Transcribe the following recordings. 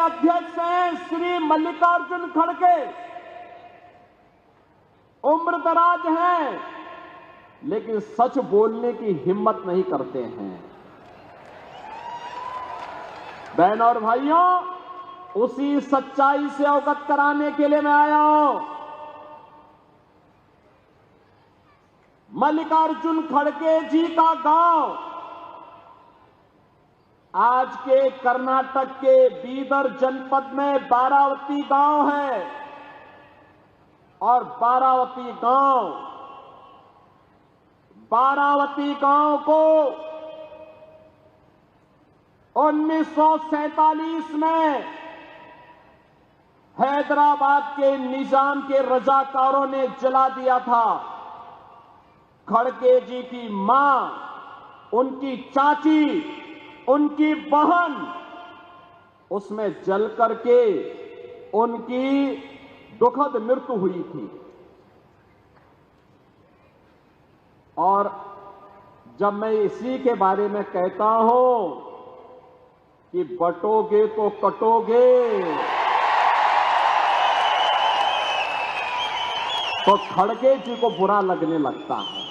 अध्यक्ष हैं श्री मल्लिकार्जुन खड़गे, उम्र दराज हैं, लेकिन सच बोलने की हिम्मत नहीं करते हैं। बहनों और भाइयों, उसी सच्चाई से अवगत कराने के लिए मैं आया हूं। मल्लिकार्जुन खड़गे जी का गांव आज के कर्नाटक के बीदर जनपद में बारावती गांव है और बारावती गांव को 1947 में हैदराबाद के निजाम के रजाकारों ने जला दिया था। खड़गे जी की मां, उनकी चाची, उनकी बहन उसमें जल करके उनकी दुखद मृत्यु हुई थी। और जब मैं इसी के बारे में कहता हूं कि बटोगे तो कटोगे, तो खड़गे जी को बुरा लगने लगता है।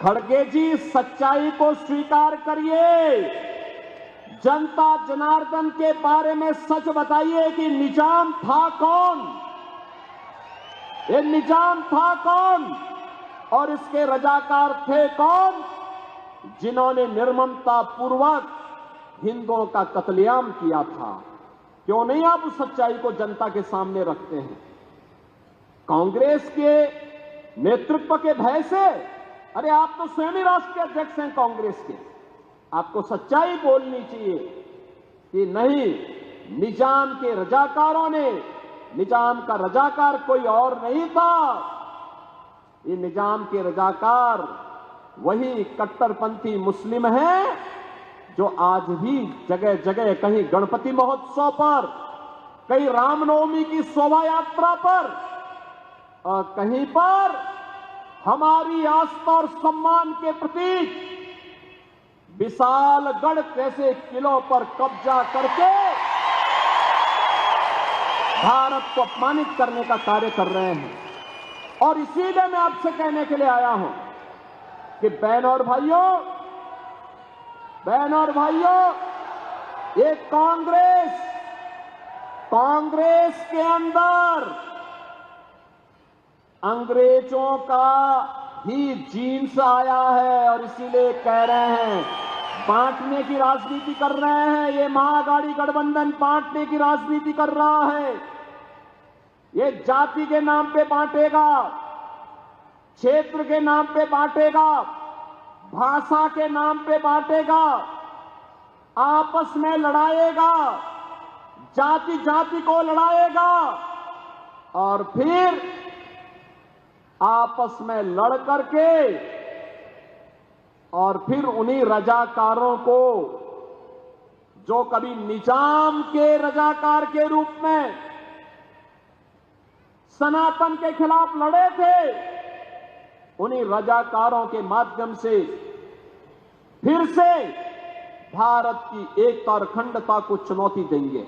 खड़गे जी, सच्चाई को स्वीकार करिए, जनता जनार्दन के बारे में सच बताइए कि निजाम था कौन, ये निजाम था कौन और इसके रजाकार थे कौन, जिन्होंने निर्ममता पूर्वक हिंदुओं का कत्लेआम किया था। क्यों नहीं आप उस सच्चाई को जनता के सामने रखते हैं? कांग्रेस के नेतृत्व के भय से, अरे आप तो स्वयं ही राष्ट्रीय अध्यक्ष हैं कांग्रेस के, आपको सच्चाई बोलनी चाहिए कि नहीं, निजाम के रजाकारों ने, निजाम का रजाकार कोई और नहीं था, ये निजाम के रजाकार वही कट्टरपंथी मुस्लिम हैं जो आज भी जगह जगह, कहीं गणपति महोत्सव पर, कहीं रामनवमी की शोभा यात्रा पर और कहीं पर हमारी आस्था और सम्मान के प्रतीक विशालगढ़ जैसे किलों पर कब्जा करके भारत को अपमानित करने का कार्य कर रहे हैं। और इसीलिए मैं आपसे कहने के लिए आया हूं कि बहनों और भाइयों, ये कांग्रेस के अंदर अंग्रेजों का ही जीन्स आया है और इसीलिए कह रहे हैं, बांटने की राजनीति कर रहे हैं। ये महाअघाड़ी गठबंधन बांटने की राजनीति कर रहा है। ये जाति के नाम पे बांटेगा, क्षेत्र के नाम पे बांटेगा, भाषा के नाम पे बांटेगा, आपस में लड़ाएगा, जाति जाति को लड़ाएगा और फिर आपस में लड़ करके और फिर उन्हीं रजाकारों को, जो कभी निजाम के रजाकार के रूप में सनातन के खिलाफ लड़े थे, उन्हीं रजाकारों के माध्यम से फिर से भारत की एकता और अखंडता को चुनौती देंगे।